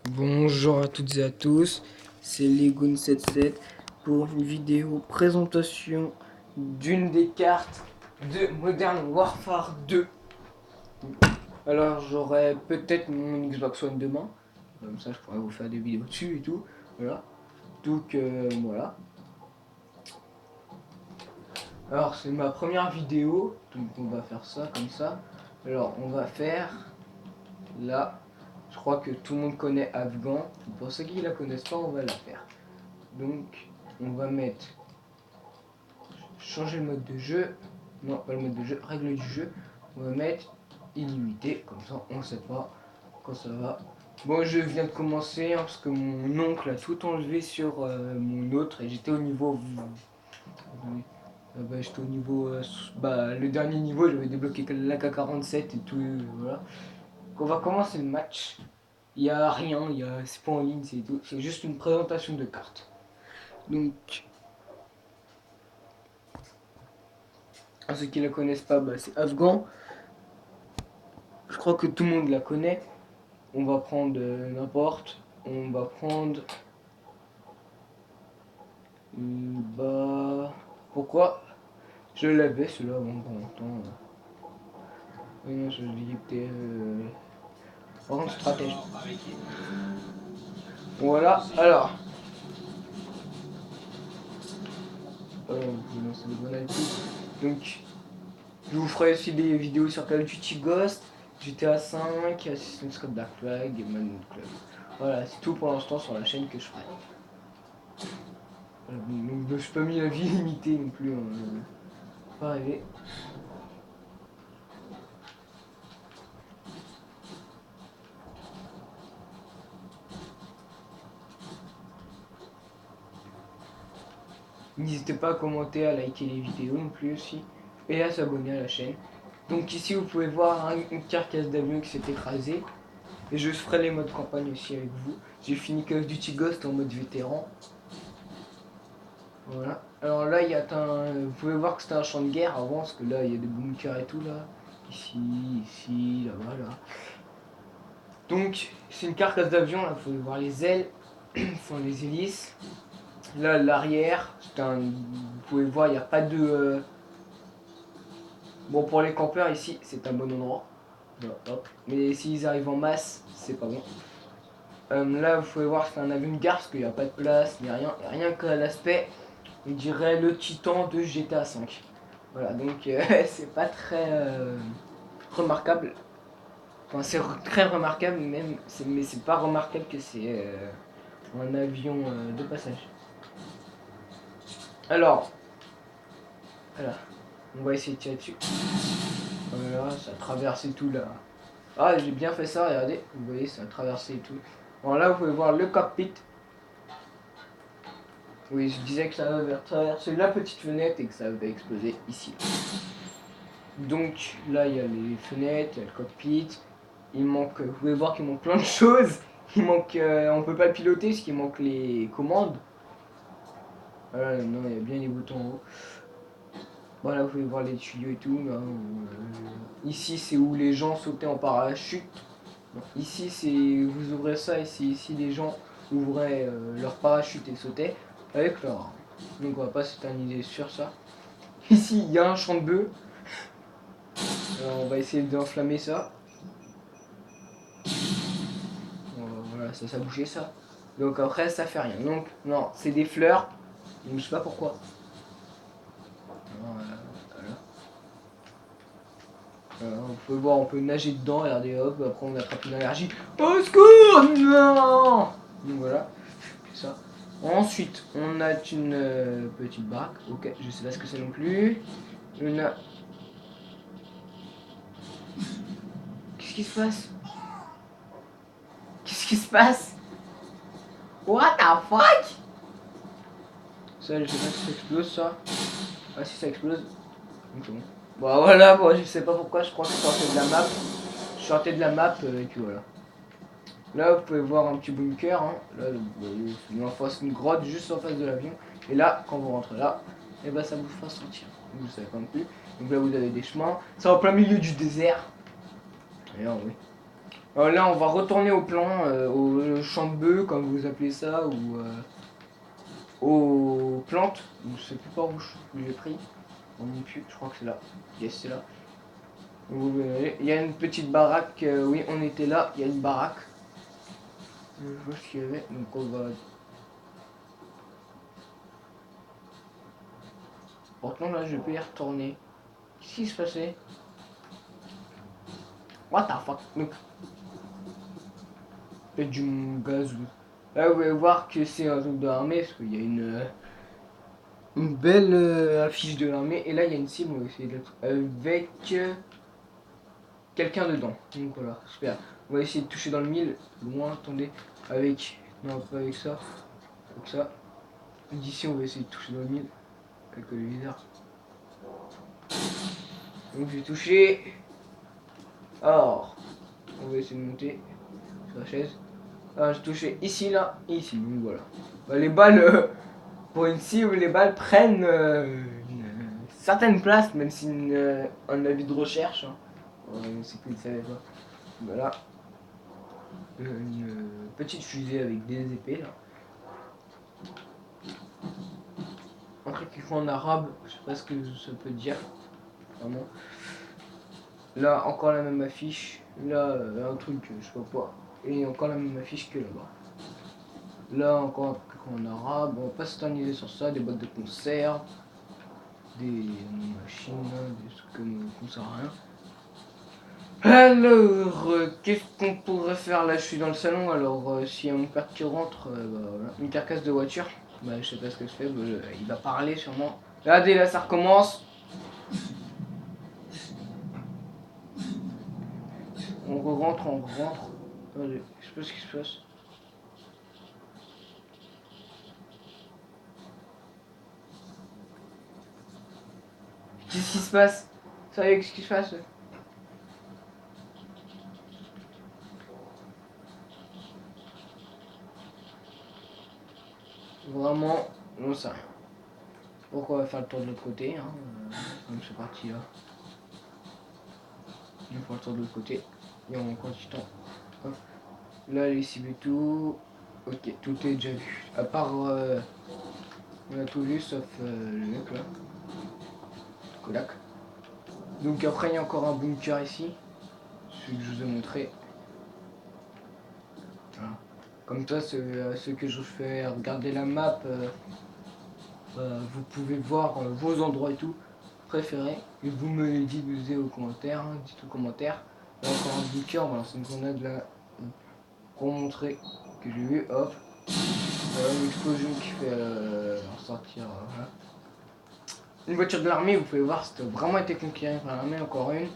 Bonjour à toutes et à tous, c'est Legoon77 pour une vidéo présentation d'une des cartes de Modern Warfare 2. Alors j'aurai peut-être mon Xbox One demain, comme ça je pourrai vous faire des vidéos dessus et tout. Voilà. Donc voilà. Alors c'est ma première vidéo, donc on va faire ça comme ça. Alors on va faire là. Je crois que tout le monde connaît Afghan. Pour ceux qui la connaissent pas, on va la faire. Donc, on va mettre changer le mode de jeu. Non, pas le mode de jeu, règle du jeu. On va mettre illimité, comme ça on sait pas quand ça va. Bon, je viens de commencer parce que mon oncle a tout enlevé sur mon autre et j'étais au niveau. J'étais au niveau. Le dernier niveau, j'avais débloqué l'AK-47 et tout. Voilà. Donc, on va commencer le match. Il n'y a rien, c'est pas en ligne, c'est tout. C'est juste une présentation de cartes. Donc, à ceux qui la connaissent pas, c'est Afghan. Je crois que tout le monde la connaît. On va prendre n'importe. On va prendre. Pourquoi je l'avais celui-là avant pas longtemps. Oui, non, je dis que t'es. Par contre, stratège. Voilà, alors. Vous lancez des bonnes habitudes. Donc, je vous ferai aussi des vidéos sur Call of Duty Ghost, GTA 5, Assassin's Creed Dark Flag et Man Club. Voilà, c'est tout pour l'instant sur la chaîne que je ferai. Donc je suis pas mis la vie limitée non plus, hein, pas rêver. N'hésitez pas à commenter, à liker les vidéos non plus aussi, et à s'abonner à la chaîne. Donc ici vous pouvez voir une carcasse d'avion qui s'est écrasée, et je ferai les modes campagne aussi avec vous. J'ai fini Call of Duty Ghost en mode vétéran. Voilà. Alors là, vous pouvez voir que c'était un champ de guerre avant, parce que là, il y a des bunkers et tout, là. Ici, ici, là-bas, là. Donc, c'est une carcasse d'avion, là, vous pouvez voir les ailes, enfin les hélices. Là, l'arrière, vous pouvez voir, il n'y a pas de... Bon, pour les campeurs, ici, c'est un bon endroit. Voilà, hop. Mais s'ils arrivent en masse, c'est pas bon. Là, vous pouvez voir, c'est un avion de gare, parce qu'il n'y a pas de place, ni rien. Rien qu'à l'aspect, on dirait le Titan de GTA 5. Voilà, donc c'est pas très remarquable. Enfin, c'est très remarquable même, mais c'est pas remarquable que c'est un avion de passage. Alors, voilà, on va essayer de tirer dessus. Voilà, ça a traversé tout là. Ah, j'ai bien fait ça, regardez, vous voyez, ça a traversé tout. Alors là, vous pouvez voir le cockpit. Oui, je disais que ça avait traversé la petite fenêtre et que ça avait explosé ici. Donc là, il y a les fenêtres, il y a le cockpit. Il manque, vous pouvez voir qu'il manque plein de choses. Il manque, on peut pas le piloter parce qu'il manque les commandes. Voilà, non, il y a bien les boutons en haut. Voilà, vous pouvez voir les tuyaux et tout. Là, ici, c'est où les gens sautaient en parachute. Ici, c'est vous ouvrez ça et c'est ici les gens ouvraient leur parachute et sautaient avec leur arme. Donc on va pas s'éterniser sur ça. Ici, il y a un champ de bœufs. Alors, on va essayer d'enflammer ça. Voilà, ça a bougé ça. Donc après, ça fait rien. Donc, non, c'est des fleurs. Donc, je sais pas pourquoi. Voilà. Vous pouvez voir, on peut nager dedans, regardez, hop, après on attrape une allergie. Au secours, non. Donc voilà, ça. Ensuite, on a une petite barque. Ok, je sais pas ce que c'est non plus. On a... Qu'est-ce qui se passe? Qu'est-ce qui se passe? What the fuck? Ça, je sais pas si ça explose ça. Ah, si ça explose. Donc c'est bon. Bon, voilà, bon, je sais pas pourquoi, je crois que je sortais de la map. Je sortais de la map et puis voilà. Là, vous pouvez voir un petit bunker. Hein. Là, il en face une grotte juste en face de l'avion. Et là, quand vous rentrez là, et ben ça vous fera sortir. Vous savez pas non plus. Donc là, vous avez des chemins. C'est en plein milieu du désert. D'ailleurs, oui. Alors là, on va retourner au plan, au chambeux, comme vous appelez ça, ou aux plantes. Je sais plus par où j'ai pris. On n'y plus, je crois que c'est là. Yes, c'est là. Il y a une petite baraque, oui, on était là, il y a une baraque. Je vois ce qu'il y avait, donc on va... Pourtant là, je peux y retourner. Qu'est-ce qui se passait? What the fuck? Donc, peut-être du gaz. Là, vous allez voir que c'est un truc de l'armée, parce qu'il y a une belle affiche de l'armée. Et là, il y a une cible, on va essayer d'être avec quelqu'un dedans. Donc voilà, super. On va essayer de toucher dans le mille. Loin, attendez. Avec... Non, pas avec ça. Avec ça. D'ici, on va essayer de toucher dans le mille. Avec le viseur. Donc j'ai touché. Or, on va essayer de monter sur la chaise. Ah, j'ai touché ici, là, et ici. Donc voilà. Bah, les balles, pour une cible, les balles prennent une certaine place, même si un avis de recherche. Hein. C'est que vous ne savez pas. Voilà. Une petite fusée avec des épées là. Un truc qui fait en arabe, je sais pas ce que ça peut dire. Vraiment. Là, encore la même affiche. Là, un truc, je sais pas quoi. Et encore la même affiche que là-bas. Là, encore un truc en arabe. On va pas s'éterniser sur ça. Des boîtes de conserve. Des machines, des trucs comme ça, rien. Alors, qu'est-ce qu'on pourrait faire là? Je suis dans le salon, alors s'il y a mon père qui rentre, bah, voilà. Une carcasse de voiture, bah, je sais pas ce que je fais, bah, il va parler sûrement. Regardez, là ça recommence. On rentre, on rentre. Allez, je sais pas ce qui se passe. Qu'est-ce qui se passe? Sérieux, qu'est-ce qui se passe? Vraiment, non ça. Pourquoi on va faire le tour de l'autre côté, hein, comme c'est parti là. On va faire le tour de l'autre côté. Et on encore du temps. Hop. Là, les cibles et tout. Ok, tout est déjà vu. À part, on a tout vu sauf le mec là. Kodak. Donc après, il y a encore un bunker ici. Celui que je vous ai montré. Voilà. Comme ça, ce que je fais regarder la map, vous pouvez voir vos endroits et tout préférés. Et vous me les dites, vous dites aux commentaires. Hein, dites aux commentaires. Là, encore un bunker, voilà, c'est une grenade là. Pour montrer que j'ai vu. Hop. Voilà, une explosion qui fait ressortir. Voilà. Une voiture de l'armée, vous pouvez voir, c'était vraiment été conquéré par l'armée, encore une.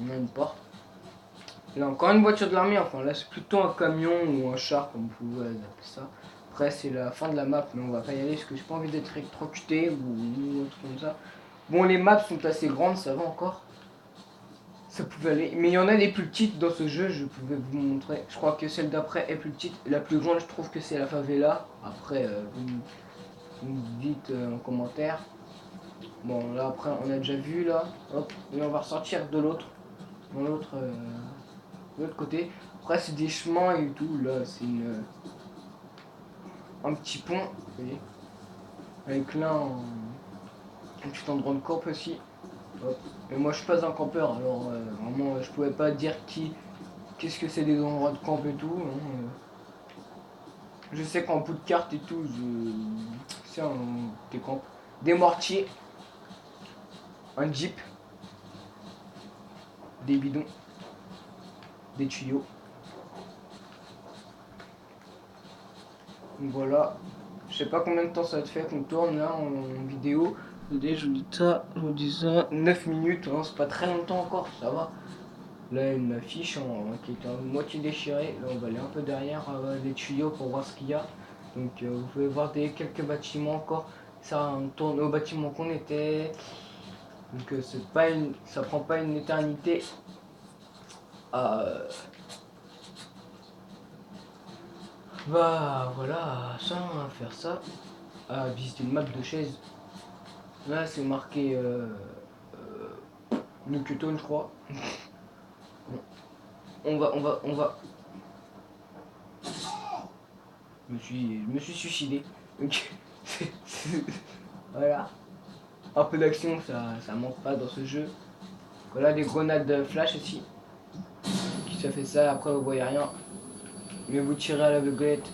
On a une porte. Là, encore une voiture de l'armée, enfin là c'est plutôt un camion ou un char, comme vous pouvez appeler ça. Après, c'est la fin de la map, mais on va pas y aller parce que j'ai pas envie d'être électrocuté ou autre comme ça. Bon, les maps sont assez grandes, ça va encore. Ça pouvait aller. Mais il y en a des plus petites dans ce jeu, je pouvais vous montrer. Je crois que celle d'après est plus petite. La plus grande, je trouve que c'est la favela. Après, vous me dites en commentaire. Bon, là après, on a déjà vu là. Hop, et on va ressortir de l'autre. Dans l'autre côté. Après, c'est des chemins et tout. Là, c'est un petit pont. Vous voyez. Avec là, un petit endroit de camp aussi. Hop. Et moi, je suis pas un campeur. Alors, vraiment, je pouvais pas dire qu'est-ce que c'est des endroits de camp et tout. Hein. Je sais qu'en bout de carte et tout, c'est des camps. Des mortiers. Un jeep. Des bidons. Des tuyaux. Donc voilà. Je sais pas combien de temps ça va te faire qu'on tourne là en vidéo. Je vous dis ça, 9 minutes, hein, c'est pas très longtemps encore, ça va. Là, une affiche qui est à moitié déchirée. Là, on va aller un peu derrière les tuyaux pour voir ce qu'il y a. Donc, vous pouvez voir quelques bâtiments encore. Ça, on tourne au bâtiment qu'on était. Donc, ça prend pas une éternité à. Bah, voilà, ça, à faire ça. À visiter une map de chaise. Là, c'est marqué Nuketown, je crois. On va. je me suis suicidé. Donc, voilà. Un peu d'action, ça manque pas dans ce jeu. Voilà des grenades flash aussi. Qui ça fait ça, après vous voyez rien. Mais vous tirez à l'aveuglette.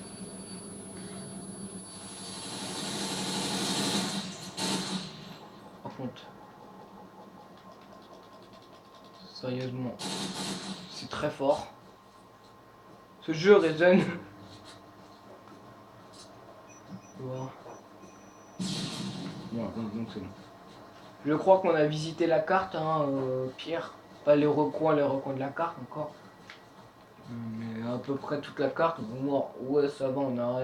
Par contre, sérieusement, c'est très fort. Ce jeu résonne. Voilà. Bon, donc c'est bon. Je crois qu'on a visité la carte, hein, Pierre. Pas les recoins de la carte encore. Mais à peu près toute la carte. Bon, ouais, ça va, on a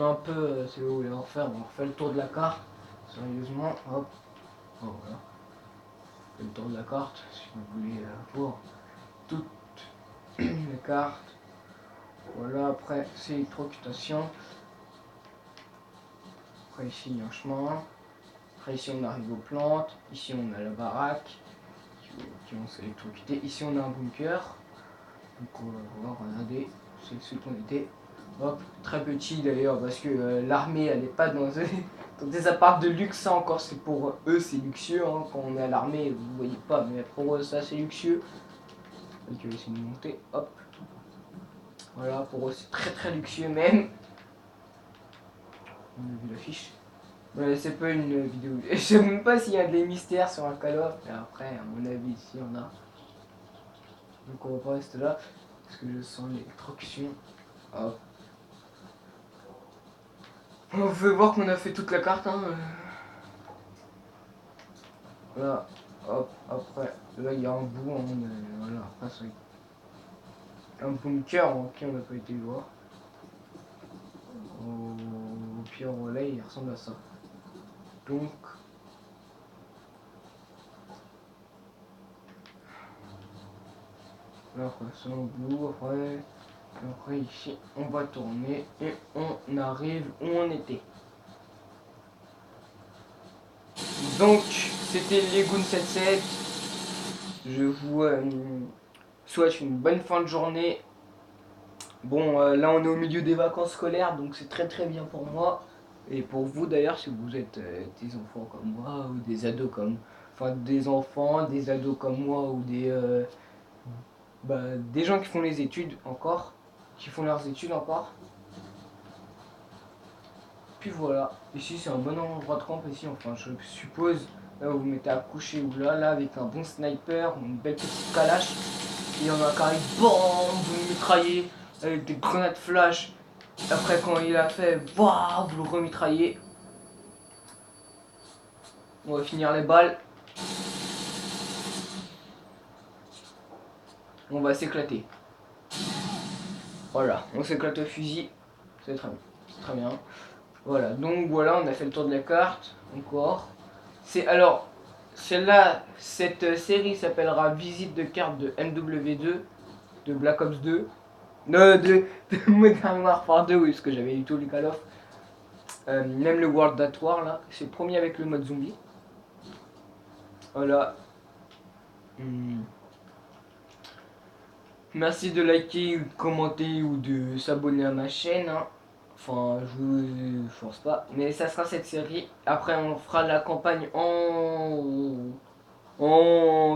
un peu, c'est où on va refaire. On refait le tour de la carte. Sérieusement, hop. Oh, voilà. On fait le tour de la carte, si vous voulez voir toutes les cartes. Voilà, après, c'est électrocutation. Après, ici, il y a un chemin. Après, ici, on arrive aux plantes. Ici, on a la baraque qui vont s'électrocuter. Ici, on a un bunker. Donc, on va voir, regardez, c'est ce qu'on était. Hop, très petit d'ailleurs, parce que l'armée, elle n'est pas dans, dans des apparts de luxe. Ça encore, c'est pour eux, c'est luxueux. Hein. Quand on est à l'armée, vous voyez pas, mais pour eux, ça, c'est luxueux. Donc, je vais essayer de monter. Hop. Voilà, pour eux, c'est très très luxueux même. On a vu l'affiche. Mais c'est pas une vidéo. Je sais même pas s'il y a des mystères sur un Call of. Mais après, à mon avis, ici on a. Donc on va pas rester là. Parce que je sens l'électrocution. Hop. On veut voir qu'on a fait toute la carte. Hein. Voilà. Hop. Après, là il y a un bout. Hein, voilà. Après, c'est un bunker ok, on n'a pas été voir. Au pire, là il ressemble à ça. Donc. Là, après, c'est un bout. Après, ici, on va tourner et on arrive où on était. Donc, c'était Legoon 77. Je vous souhaite une bonne fin de journée. Bon, là, on est au milieu des vacances scolaires, donc c'est très très bien pour moi. Et pour vous d'ailleurs, si vous êtes des enfants comme moi ou des ados comme... Enfin, des enfants, des ados comme moi ou des gens qui font les études encore. Qui font leurs études encore. Puis voilà, ici c'est un bon endroit de camp ici, enfin je suppose, là où vous mettez à coucher ou là avec un bon sniper, une belle petite calache, et on a un carré, BAM, vous le mitraillez avec des grenades flash, après quand il a fait, BAM, vous le remitraillez. On va finir les balles. On va s'éclater. Voilà, on s'éclate au fusil, c'est très bien, c'est très bien. Voilà, donc voilà, on a fait le tour de la carte, encore. C'est alors, celle-là, cette série s'appellera Visite de carte de MW2, de Black Ops 2. Non, de Modern Warfare 2, oui, parce que j'avais eu tous les Call of. Même le World at War, là, c'est le premier avec le mode zombie. Voilà. Merci de liker, de commenter ou de s'abonner à ma chaîne. Hein. Enfin, je vous force pas. Mais ça sera cette série. Après, on fera la campagne en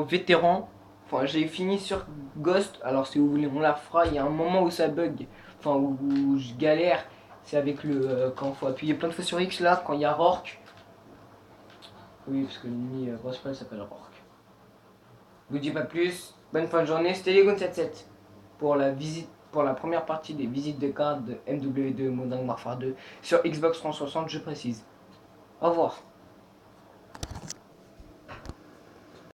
vétéran. Enfin, j'ai fini sur Ghost. Alors, si vous voulez, on la fera. Il y a un moment où ça bug. Enfin, où je galère. C'est avec le. Quand il faut appuyer plein de fois sur X là. Quand il y a Rourke. Oui, parce que l'ennemi principal s'appelle Rourke. Je vous dis pas plus. Bonne fin de journée. C'était Legoon77 pour la visite. Pour la première partie des visites de cartes de MW2 Modern Warfare 2 sur Xbox 360, je précise. Au revoir.